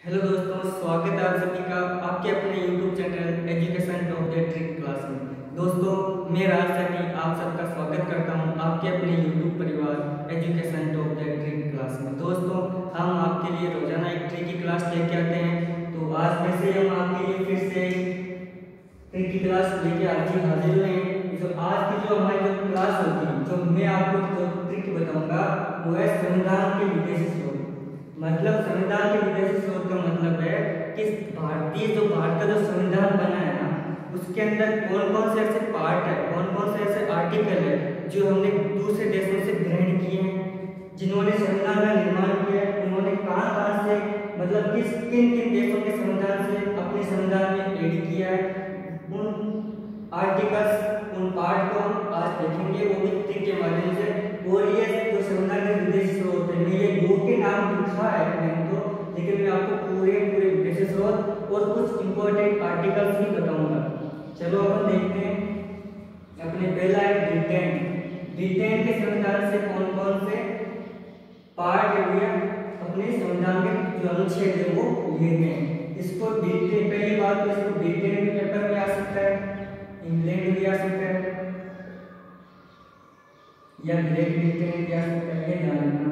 Hello दोस्तों, स्वागत है आप सभी का आपके अपने YouTube channel education top the trick class में। दोस्तों, मैं राज सैनी आप सबका स्वागत करता हूं आपके अपने YouTube परिवार education top the trick class में। दोस्तों, हम आपके लिए रोजाना एक ट्रिक की क्लास लेके आते हैं। तो आज फिर से हम आपके लिए फिर से ट्रिक की क्लास लेके हाजिर हुए हैं। तो आज की जो हमारी जो क्लास होगी, जो मैं आपको जो ट्रिक बताऊंगा वो है संविधान के विदेशी स्रोत। मतलब संविधान के विदेशी स्रोत का मतलब है कि भारत का जो संविधान बना है ना, उसके अंदर कौन कौन से ऐसे पार्ट है, कौन कौन से ऐसे आर्टिकल है जो हमने दूसरे देशों से ग्रहण किए हैं, जिन्होंने संविधान का निर्माण किया है, उन्होंने कहां से मतलब किन किन देशों के संविधान से अपने संविधान में ऐड किया है, उन आर्टिकल्स उन पार्ट को हम आज देखेंगे, वो भी ट्रिक के माध्यम से। और ये जो संविधान के विदेशी स्रोत है, मैं ये दो के नाम लिखा है मैंने तो, लेकिन मैं आपको पूरे विदेशी स्रोत और कुछ इंपॉर्टेंट आर्टिकल्स भी बताऊंगा। चलो अपन देखते हैं। अपने पहला है ब्रिटेन के संविधान से कौन कौन से पार्ट है अपने संविधान के जो अनुच्छेद है वो लिए गए हैं। इसको ब्रिटेन, पहली बात तो इसको ब्रिटेन के पेपर में आ सकता है, इंग्लैंड भी आ सकता है, या ग्रेट ब्रिटेन भी आ सकता है, ये ध्यान रखना।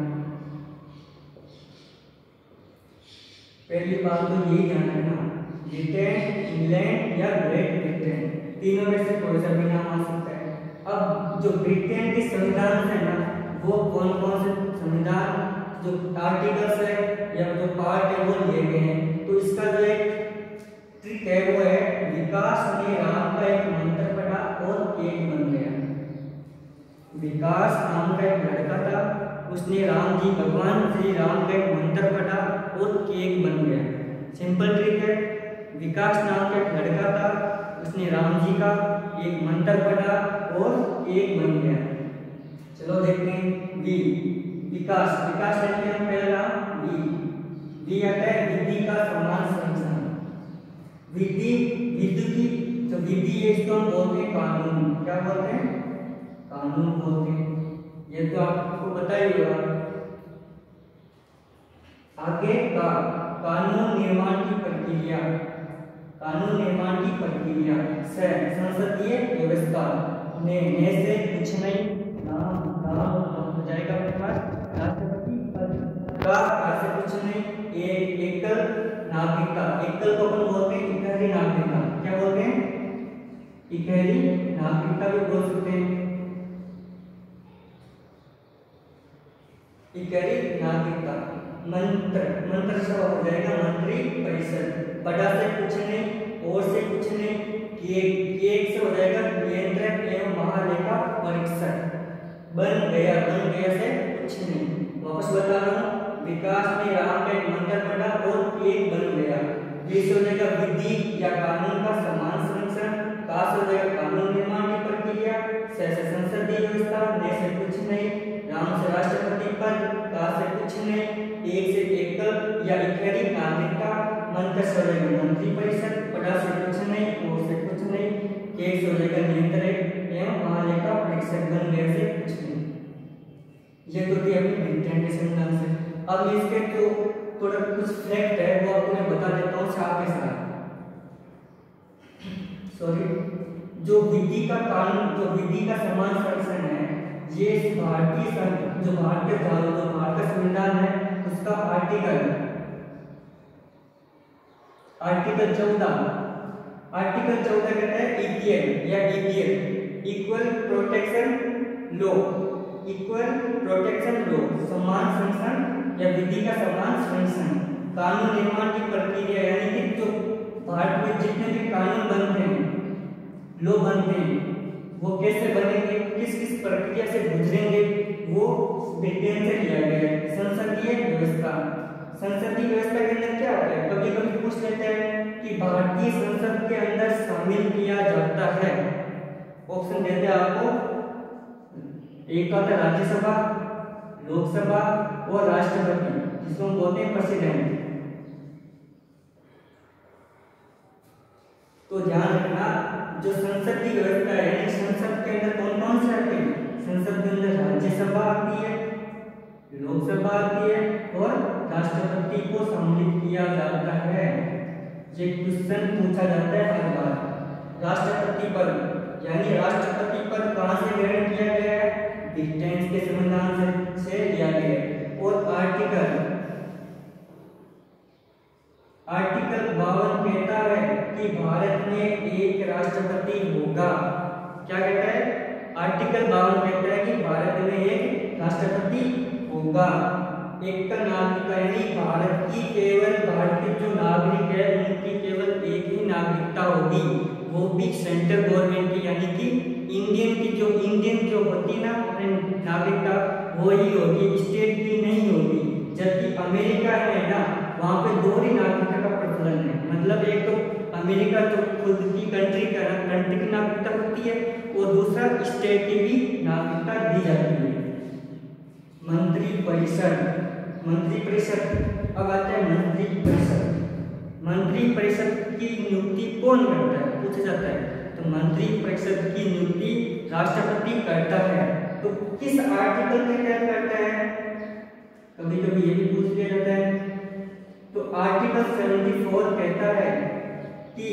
पहली बात तो यही ध्यान रखना, ब्रिटेन, इंग्लैंड या ग्रेट ब्रिटेन, तीनों में से कोई सा भी नाम आ सकता है। अब जो ब्रिटेन के संविधान है ना, वो कौन कौन से संविधान जो आर्टिकल्स है या जो पार्ट है वो लिए गए हैं। तो इसका जो एक ट्रिक है वो है, विकास ने राम का एक मंत्र पढ़ा और केक बन गया। विकास नाम का एक लड़का था, उसने राम जी भगवान श्री राम का एक मंत्र पढ़ा और केक बन गया। सिंपल ट्रिक है, विकास नाम का एक लड़का था, उसने राम जी का एक मंत्र पढ़ा और केक बन गया। चलो देखते हैं बी, विकास यानी हम पहला बी आता है विधि का समान संरक्षण। विधि की जो विधि है इसको हम बोलते हैं कानून। क्या बोलते हैं? कानून बोलते हैं। ये तो आपको पता ही होगा। आगे का कानून निर्माण की प्रक्रिया, संसदीय व्यवस्था ने से कुछ नहीं, नाम हो जाएगा अपने पास राष्ट्रपति पद का से कुछ नहीं, एकल नागरिकता, एकल को अपन बोलते हैं इकहरी नागरिकता। क्या बोलते हैं? इकहरी नागरिकता भी बोल सकते हैं। इकहरी नागरिकता, मंत्र से हो जाएगा मंत्री परिषद, बड़ा से कुछ नहीं और से कुछ नहीं, केक से हो जाएगा नियंत्रक एवं महालेखा परीक्षक, बन गया से कुछ नहीं। वापस बता रहा हूँ, विकास ने राम का एक मंत्र पढ़ा और केक बन गया। जिससे हो जाएगा विधि या कानून का समान संरक्षण, का से हो जाएगा कानून निर्माण की प्रक्रिया, से संसदीय व्यवस्था, ने से कुछ नहीं, राम से राष्ट्रपति पद, का से कुछ नहीं, एक से एकल या इकहरी नागरिकता, मंत्र से हो जाएगा मंत्री परिषद, पढ़ा से कुछ नहीं और से कुछ नहीं, केक से हो जाएगा नियंत्रक एवं महालेखा परीक्षक, बन गया से कुछ नहीं। ये तो थी अपनी ब्रिटेन के संविधान से। अब इसके जो थोड़ा कुछ फैक्ट है वो आपको मैं बता देता हूँ साथ के साथ। जो विधि का कानून, जो विधि का समान संरक्षण है, ये भारत का संविधान है, उसका आर्टिकल 14 कहता है EPL इक्वल प्रोटेक्शन लॉ, समान संरक्षण या विधि का समान संरक्षण। कानून निर्माण की प्रक्रिया यानी कि जो भारत में जितने भी कानून बनते हैं, लॉ बनते हैं, वो कैसे बनेंगे, किस किस प्रक्रिया से गुजरेंगे, वो ब्रिटेन से लिया गया है। संसदीय व्यवस्था के अंदर क्या होता है, कभी कभी पूछ लेते हैं कि भारतीय संसद के अंदर शामिल किया जाता है। ऑप्शन देते हैं आपको, एक आता है राज्यसभा, लोकसभा और राष्ट्रपति, जिसको हम बोलते हैं प्रेसिडेंट। तो ध्यान रखना, जो संसद की व्यवस्था है यानी संसद के अंदर कौन कौन से आते हैं, संसद के अंदर राज्यसभा आती है, लोकसभा आती है और राष्ट्रपति को सम्मिलित किया जाता ये क्वेश्चन पूछा जाता है हर बार। राष्ट्रपति पद यानी राष्ट्रपति पद कहाँ से ग्रहण किया गया है? ब्रिटेन के संविधान से लिया गया है। और आर्टिकल 52 कहता है कि भारत में एक राष्ट्रपति होगा। क्या कहता है? आर्टिकल 52 कहता है कि भारत में एक राष्ट्रपति होगा। एक का नागरिक यानी भारत की केवल भारतीय जो नागरिक है उनकी केवल एक ही नागरिकता होगी, वो भी सेंट्रल गवर्नमेंट की यानी कि इंडियन जो होती है ना अपनी नागरिकता वो ही होगी, स्टेट की नहीं होगी। जबकि अमेरिका है ना वहाँ पे दोहरी नागरिकता का प्रचलन है। मतलब एक तो अमेरिका जो खुद की कंट्री की नागरिकता होती है और दूसरा स्टेट की भी नागरिकता दी जाती है। मंत्री परिषद अब आता है मंत्री परिषद की नियुक्ति कौन करता है पूछा जाता है। तो मंत्री परिषद की नियुक्ति राष्ट्रपति करता है। तो किस आर्टिकल में क्या करता है? कभी कभी ये भी पूछ लिया जाता है। तो आर्टिकल 74 कहता है कि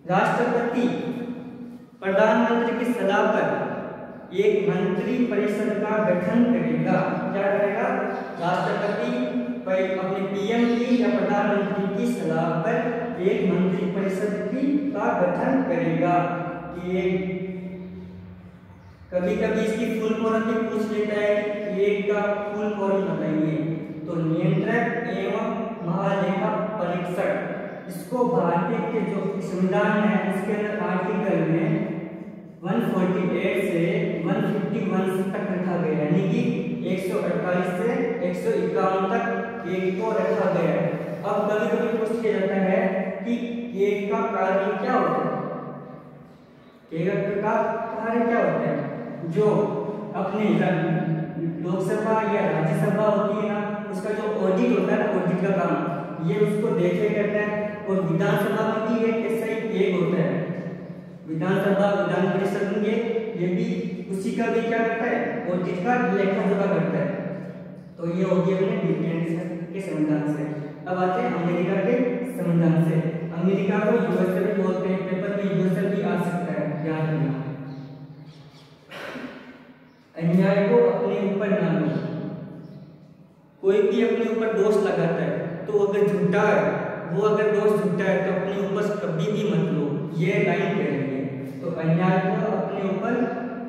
राष्ट्रपति प्रधानमंत्री की सलाह पर एक मंत्री परिषद का गठन करेगा। क्या करेगा? राष्ट्रपति अपने पीएम की या प्रधानमंत्री की सलाह पर एक मंत्री परिषद का गठन करेगा। कि कभी कभी इसकी फुल फॉर्म भी पूछ लेता है कि एक का फुल फॉर्म बताइए। तो नियंत्रक एवं महालेखा परीक्षक। इसको भारतीय के जो संविधान है इसके अंदर आर्टिकल में 148 से 151 तक रखा गया है, यानी कि 148 से 151 तक एक को रखा गया है। अब कभी कभी पूछ किया जाता है कि एक का कार्य क्या होता है? एक का कार्य क्या होता है? जो अपने लोकसभा या राज्यसभा होती है ना उसका जो ऑडिट होता है ना, ऑडिट का काम ये उसको देखे करता है। और विधानसभा में भी एक होता है विधानसभा विधान परिषद ये भी उसी का भी क्या करता है? ऑडिट का लेखा जोखा करता है। तो ये हो गया अपने ब्रिटेन के संविधान से। अब आते हैं अमेरिका के संविधान से। अमेरिका को यूएसए भी बोलते हैं, पेपर में यूएसए भी आ सकता है, याद रखना। अन्याय को अपने ऊपर ना लो। कोई भी अपने ऊपर दोष लगाता है तो अगर झूठा है वो अगर दोष झूठा है तो अपने ऊपर कभी भी मत लो, ये लाइन कह रही है। तो अन्याय को अपने ऊपर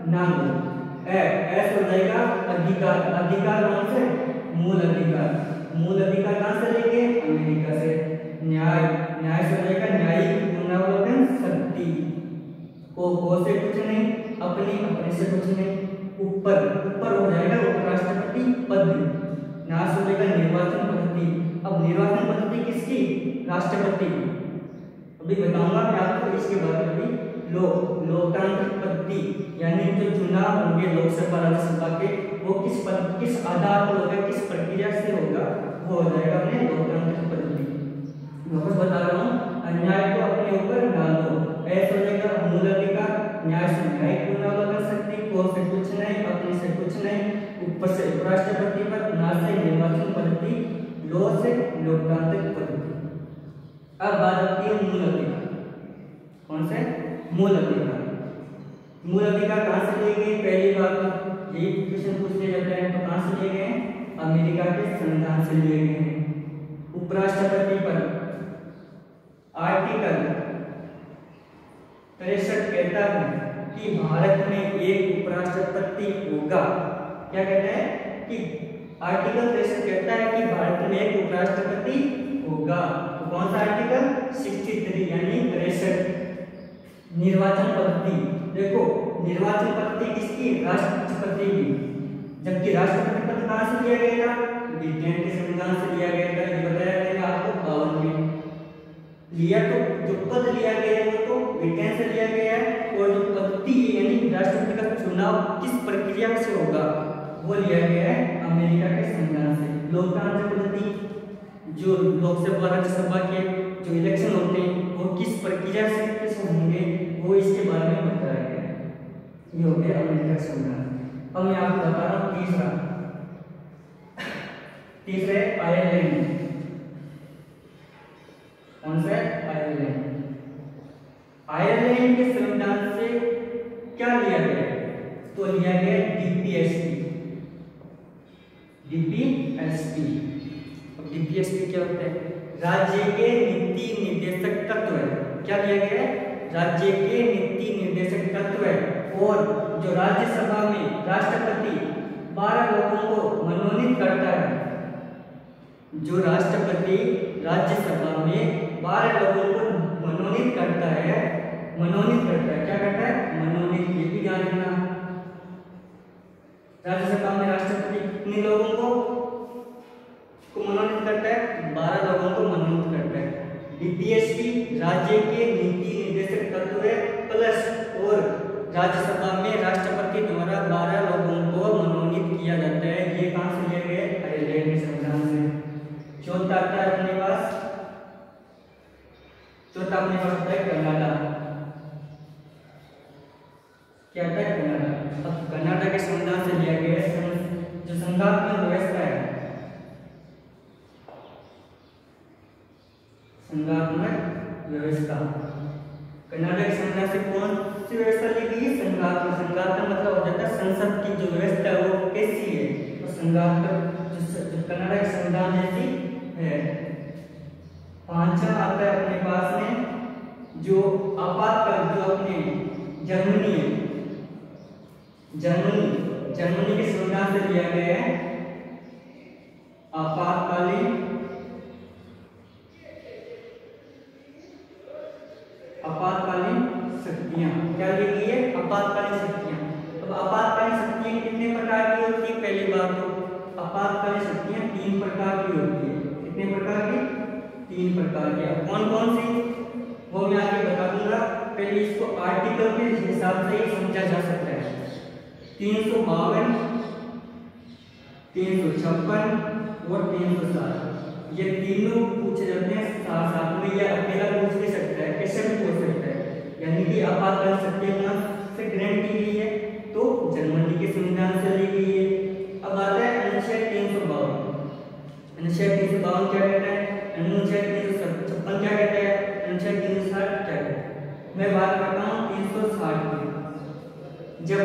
ना लो। ऐसा हो जाएगा अधिकार। अधिकार कौन से? मूल अधिकार कहाँ से लेंगे? अमेरिका से। न्याय से हो जाएगा न्यायिक पुनरावलोकन शक्ति। को से कुछ नहीं, अपने से कुछ नहीं। ऊपर हो जाएगा उपराष्ट्रपति पद। न्याय से हो जाएगा निर्वाचन पद्धति। अब निर्वाचन पद्धति किसकी? राष्ट्रपति। अभी बताऊंगा मैं आपको इसके बारे में भी। लोकतांत्रिक पद्धति यानी जो चुनाव होंगे लोकसभा राज्यसभा के वो किस आधार पर होगा, किस प्रक्रिया से होगा, वो हो जाएगा अपने लोकतांत्रिक पद्धति। वापस बता रहा हूँ, अन्याय को अपने ऊपर ना लो। ऐसा हो जाएगा मूल अधिकार। न्याय से न्यायिक पुनरावलोकन शक्ति। को से कुछ नहीं, अपने से कुछ नहीं। ऊपर से उपराष्ट्रपति पद। ना से निर्वाचन पद्धति। लो से लोकतांत्रिक पद्धति। अब बात आती है मूल अधिकार। कौन से? मूल अधिकार। मूल अधिकार कहाँ से लिए गए? पहली बात ये क्वेश्चन पूछ लिया जाता है तो कहाँ से लिए गए? अमेरिका के संविधान से लिए गए हैं। उपराष्ट्रपति पद आर्टिकल 63 कहता है कि भारत में एक उपराष्ट्रपति होगा। क्या कहता है? कि आर्टिकल 63 कहता है कि भारत में एक उपराष्ट्रपति होगा। तो कौन सा आर्टिकल? 63 यानी 63। निर्वाचन पद्धति। देखो निर्वाचन पद्धति किसकी? राष्ट्रपति की। जबकि राष्ट्रपति पद कहाँ से लिया गया था? ब्रिटेन के संविधान से लिया गया था। ये बताया गया आपको 52 में लिया। तो जो पद लिया गया है वो तो ब्रिटेन से लिया गया है। और जो पद्धति यानी राष्ट्रपति का चुनाव किस प्रक्रिया से होगा वो लिया गया है अमेरिका के संविधान से। लोकतांत्रिक पद्धति जो लोकसभा राज्यसभा के जो इलेक्शन होते हैं वो किस प्रक्रिया से कैसे होंगे वो इसके बारे में बताया गया है। ये हो गया अमेरिका का संविधान। अब मैं आपको बता रहा हूँ तीसरा है आयरलैंड। कौन सा है? आयरलैंड। आयरलैंड के संविधान से क्या लिया गया? तो लिया गया डीपीएसपी। डीपीएसपी डीपीएसपी क्या होता है? राज्य के नीति निर्देशक तत्व है। क्या लिया गया है? राज्य के नीति निर्देशक तत्व है। और जो राज्यसभा में राष्ट्रपति 12 लोगों को मनोनीत करता है, जो राष्ट्रपति राज्यसभा में 12 लोगों को मनोनीत करता है, क्या करता है? मनोनीत। ये भी ध्यान रखना। राज्यसभा में राष्ट्रपति कितने लोगों को मनोनीत करता है? 12 लोगों को मनोनीत करता है। डीपीएसपी राज्य के नीति निर्देशक तत्व है प्लस, और राज्यसभा में राष्ट्रपति द्वारा 12 लोगों को मनोनीत किया जाता है। ये कहां से लिया गया? आयरलैंड के संविधान से। चौथा आता है अपने पास, आता है कनाडा। क्या आता है? कनाडा। अब कनाडा के संविधान से लिया गया है जो संघात्मक व्यवस्था है, संघात्मक व्यवस्था। कनाडा के संविधान से कौन सी व्यवस्था ली गई है? संघात्मक। संघात्मक मतलब हो जाता है संसद की जो व्यवस्था है वो कैसी है? तो संघात्मक, जो कनाडा के संविधान जैसी है। पांचवा आता है अपने पास में जो आपातकाल, जो अपने जर्मनी है, जर्मनी के संविधान से लिया गया है आपातकालीन शक्तियां। क्या ली गई है? आपातकालीन शक्तियां। अब आपातकालीन शक्तियां कितने प्रकार की होती है? पहली बात तो आपातकालीन शक्तियां 3 प्रकार की होती है। कितने प्रकार की? 3 प्रकार की। अब कौन कौन सी वो मैं आगे बता दूंगा। पहले इसको आर्टिकल के हिसाब से ही समझा जा सकता है। 352, 356 और 360 ये तीनों पूछे जाते हैं साथ साथ में, या अकेला पूछ भी सकता है, कैसे भी पूछ सकता है। यानी कि आपातकालीन शक्तियां से ग्रांट की गई है तो जर्मनी के संविधान से ली गई है। अब आता है अनुच्छेद 352। अनुच्छेद 352 क्या कहता है? अनुच्छेद 356 क्या कहता है? अनुच्छेद 360 क्या कहता है? मैं बात करता हूँ 360 की। जब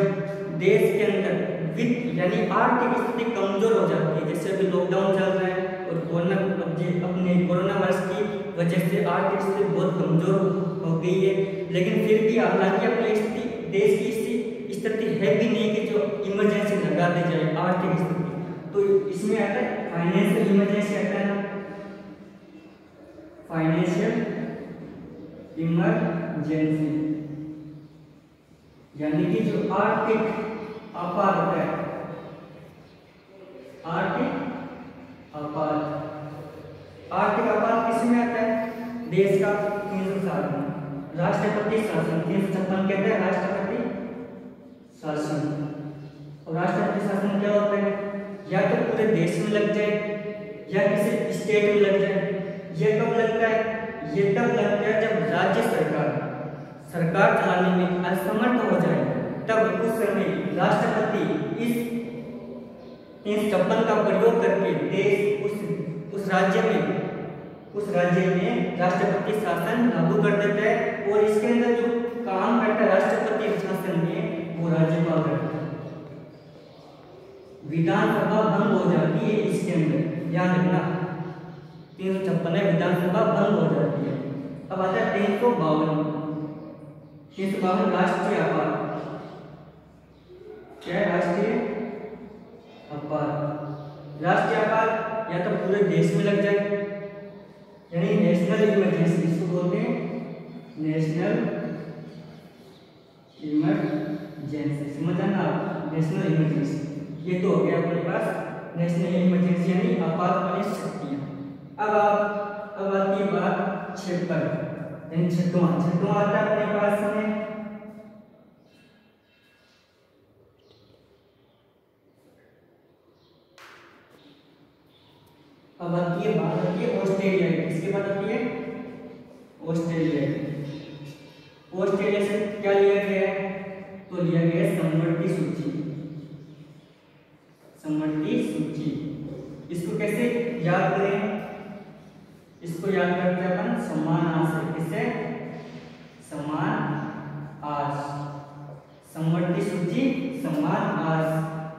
देश के अंदर वित्त यानी आर्थिक स्थिति कमजोर हो जाती है, जैसे अभी लॉकडाउन चल रहा है और कोरोना वायरस की वजह से आर्थिक स्थिति बहुत कमजोर हो गई है, लेकिन फिर भी हालांकि अपनी देश की स्थिति है भी नहीं कि जो इमरजेंसी लगा दी जाए आर्थिक स्थिति, तो इसमें आता है फाइनेंशियल इमरजेंसी आता है ना, फाइनेंशियल इमरजेंसी, यानी कि जो आर्थिक आपात होता है, आर्थिक आपात किसमें आता है? देश का 360 में। राष्ट्रपति शासन 356 कहते हैं राष्ट्रपति शासन। और राष्ट्रपति शासन क्या होता है? या तो पूरे देश में लग जाए या किसी स्टेट में लग जाए। ये कब लगता है? ये तब लगता है जब राज्य सरकार चलाने में असमर्थ हो जाए, तब उस समय राष्ट्रपति इस 356 का प्रयोग करके देश उस राज्य में राष्ट्रपति शासन लागू कर देता है। और इसके अंदर जो काम करता है राष्ट्रपति शासन में वो राज्यपाल करता है। विधानसभा भंग हो जाती है इसके अंदर, ध्यान रखना 356 में विधानसभा भंग हो जाती है। अब आता है 352 राष्ट्रीय आपात। क्या है राष्ट्रीय आपात? राष्ट्रीय आपात या तो पूरे देश में लग जाए यानी नेशनल इमरजेंसी, इसको बोलते हैं नेशनल इमरजेंसी। समझ आना आप, नेशनल इमरजेंसी। ये तो हो गया अपने पास नेशनल इमरजेंसी यानी आपातकालीन शक्तियां। अब आती है बात 56 यानी छठवां आता है अपने पास में अब आती है बात आती है ऑस्ट्रेलिया की। किसके बाद आती है? ऑस्ट्रेलिया। ऑस्ट्रेलिया से क्या लिया गया है? तो लिया गया है समवर्ती सूची। समवर्ती सूची इसको कैसे याद करें? इसको याद करते हैं अपन समान आंसर। किसे? समान आज, समवर्ती सूची समान आज।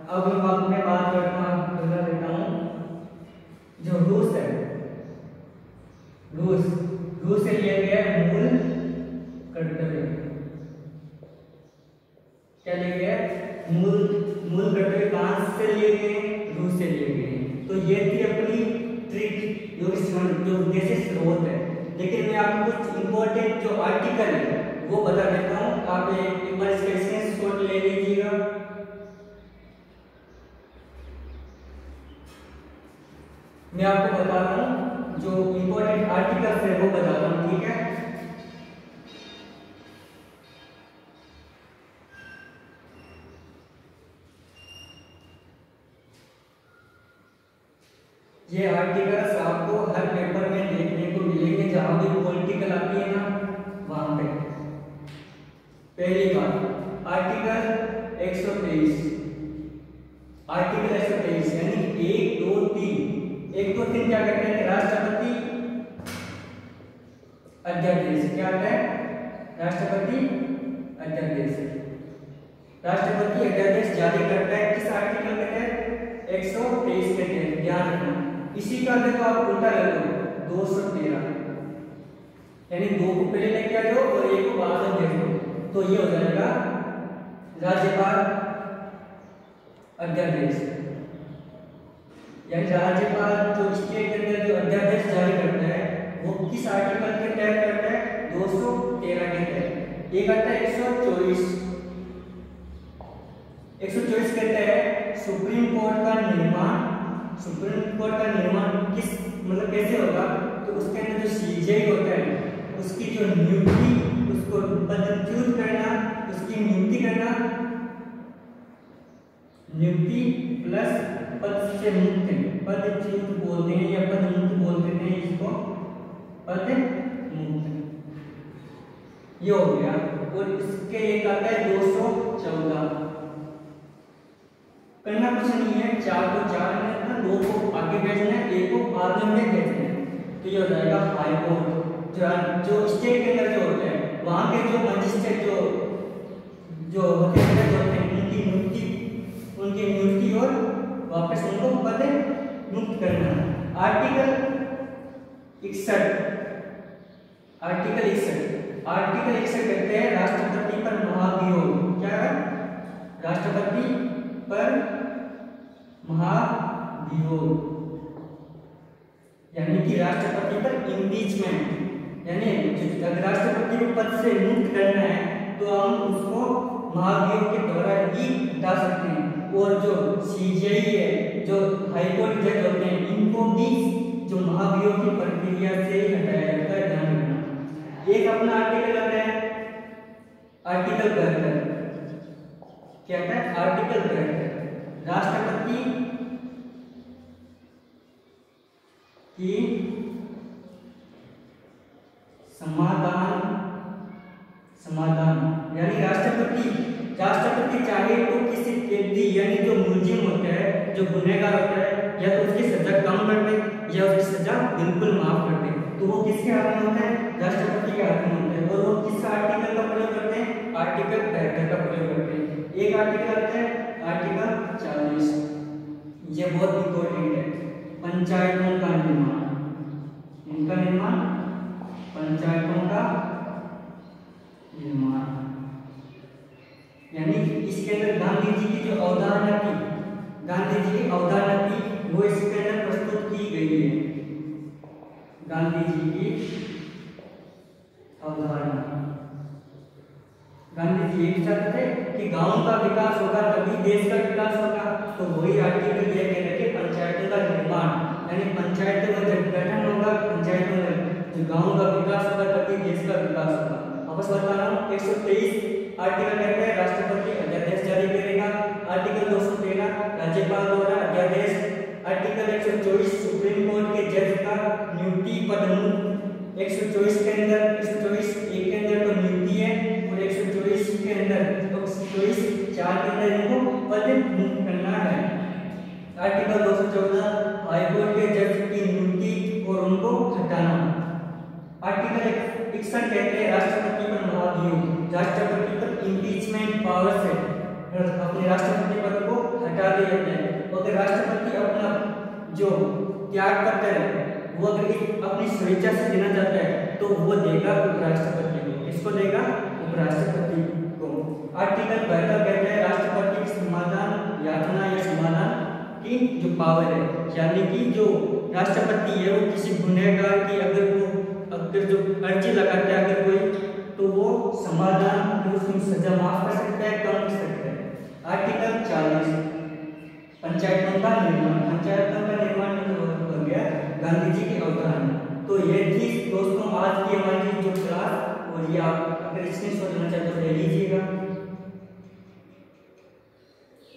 अब मैं बात करता हूँ जो रूस है, रूस से लिया गया मूल कर्तव्य। क्या लिए गए? मूल कर्तव्य कहां से लिए गए? रूस से लिए गए। तो ये थी अपनी ट्रिक जो उद्देश्य स्रोत है। लेकिन मैं आपको कुछ इंपॉर्टेंट जो आर्टिकल है वो बता देता हूँ। आप एक बार इसका स्क्रीनशॉट ले लीजिएगा। मैं आपको बता रहा हूँ जो इंपॉर्टेंट आर्टिकल्स है वो बता रहा हूँ, ठीक है? ये आर्टिकल्स आपको हर पेपर में देखने को मिलेंगे जहां भी पॉलिटिकल आती है ना वहां पे। पहली बात आर्टिकल 123, आर्टिकल 123 यानी 1 2 3 1 2 3 क्या कहते हैं? राष्ट्रपति अध्यादेश। क्या है? राष्ट्रपति अध्यादेश। राष्ट्रपति अध्यादेश जारी करता है किस आर्टिकल के तहत? 123 के तहत। ध्यान रखना। इसी का देखो आप उल्टा कर दो, 213 यानी 2 को पहले लेके आ जाओ और 1 को बाद में भेज दो, तो ये हो जाएगा राज्यपाल अध्यादेश। यानी राज्यपाल जो स्टेट के अंदर जो अध्यादेश जारी करता है वो किस आर्टिकल के तहत करता है? 213 के तहत। एक आता है 124 कहता है सुप्रीम कोर्ट का निर्माण। सुप्रीम कोर्ट का निर्माण किस मतलब कैसे होगा? तो उसके अंदर जो सीजेआई होता है उसकी जो नियुक्ति, उसको पदच्युत करना, उसकी नियुक्ति करना, नियुक्ति प्लस पद से मुक्त, पदच्युत बोलते हैं या पद मुक्त बोल देते हैं इसको, पद मुक्त। ये हो गया। और इसके एक आता है 214। करना कुछ नहीं है, 4 को 4 में रखना, 2 को आगे भेजना है, 1 को बाद में भेजना है। तो ये हो जाएगा हाई कोर्ट। जो स्टेट के अंदर जो होते हैं वहां के जो मजिस्ट्रेट जो होते हैं उनकी नियुक्ति और वापस उनको पद मुक्त करना। आर्टिकल 61 कहते हैं राष्ट्रपति पर महाभियोग। क्या है? राष्ट्रपति पर महाभियोग यानी कि राष्ट्रपति पर इम्पीचमेंट, यानी अगर राष्ट्रपति को पद से मुक्त करना है तो हम उसको महाभियोग के द्वारा ही हटा सकते हैं। और जो सीजेआई है, जो हाईकोर्ट जज होते हैं, इनको भी जो महाभियोग की प्रक्रिया से ही हटाया जाता है। ध्यान रखना। एक अपना आर्टिकल आता है आर्टिकल 72। क्या है? आर्टिकल 72 राष्ट्रपति की समाधान यानी राष्ट्रपति चाहे तो किसी कैदी यानी जो मुलजिम होता है, जो गुनहगार होता है, या तो उसकी सजा कम कर दे या उसकी सजा बिल्कुल माफ कर दे। तो वो किसके हाथ में होता है? राष्ट्रपति के हाथ में होता है। और वो किस आर्टिकल का प्रयोग करते हैं? आर्टिकल 72 का प्रयोग करते हैं। एक आर्टिकल आता है आर्टिकल 40। ये बहुत इंपॉर्टेंट है। पंचायतों का निर्माण, इनका निर्माण, पंचायतों का निर्माण यानी इसके अंदर गांधी जी की जो अवधारणा थी, वो इसके अंदर प्रस्तुत की गई है। गांधी जी की अवधारणा, गांधी जी एक चाहते थे कि गांव का विकास होगा तभी देश का विकास होगा। तो वही आर्टिकल ये कह रहे थे पंचायतों का निर्माण यानी पंचायतों का जब गठन होगा, पंचायतों में जो गांव का विकास होगा तभी देश का विकास होगा। वापस बता रहा हूँ, 123 आर्टिकल कहते हैं राष्ट्रपति अध्यादेश जारी करेगा। आर्टिकल 213 राज्यपाल द्वारा अध्यादेश। आर्टिकल 124 सुप्रीम कोर्ट के जज का नियुक्ति पद। 124 के अंदर 124 एक के अंदर तो नियुक्ति है और 124 के अंदर 124 4 के अंदर इनको पद मुक्त करना है। आर्टिकल 214 हाईकोर्ट के जज की नियुक्ति और उनको हटाना। आर्टिकल फिक्शन कहते हैं राष्ट्रपति पर महाभियोग, राष्ट्रपति पर इम्पीचमेंट पावर से अपने राष्ट्रपति पद को हटा दिया जाता है। अगर राष्ट्रपति अपना जो त्याग पत्र है वो अगर अपनी स्वेच्छा से देना चाहता है तो वो देगा उपराष्ट्रपति को। किसको देगा? उपराष्ट्रपति को। आर्टिकल 72 कहता है राष्ट्रपति की समाधान याचना या समाधान की जो पावर है, यानी कि जो राष्ट्रपति है वो किसी गुनहगार की अगर जो अर्जी लगाता है अगर कोई, तो वो समाधान उसकी सजा माफ कर सकता है, कम कर सकता है। आर्टिकल 40 पंचायतों का निर्माण, पंचायतों का निर्माण हो गया गांधी जी के अवधारणा। तो ये थी दोस्तों आज की हमारी जो क्लास, और ये आप अगर इसमें सोचना चाहते तो ले लीजिएगा।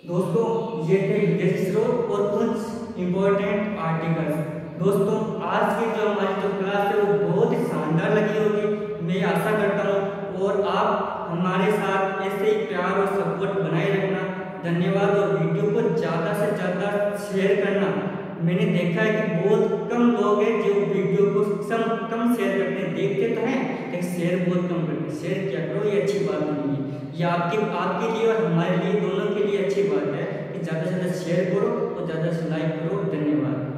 दोस्तों ये थे विदेशी स्रोत और कुछ इंपॉर्टेंट आर्टिकल्स। दोस्तों आज की जो हमारी जो क्लास है वो बहुत ही शानदार लगी होगी, मैं आशा करता हूँ, और आप हमारे साथ ऐसे ही प्यार और सपोर्ट बनाए रखना। धन्यवाद। और वीडियो को ज़्यादा से ज़्यादा शेयर करना। मैंने देखा है कि बहुत कम लोग हैं जो वीडियो को कम शेयर करते हैं, देखते तो हैं लेकिन शेयर बहुत कम करते हैं। शेयर क्या करो, ये अच्छी बात नहीं है। ये आपके लिए और हमारे लिए दोनों के लिए अच्छी बात है कि ज़्यादा से ज़्यादा शेयर करो और ज़्यादा से लाइक करो। धन्यवाद।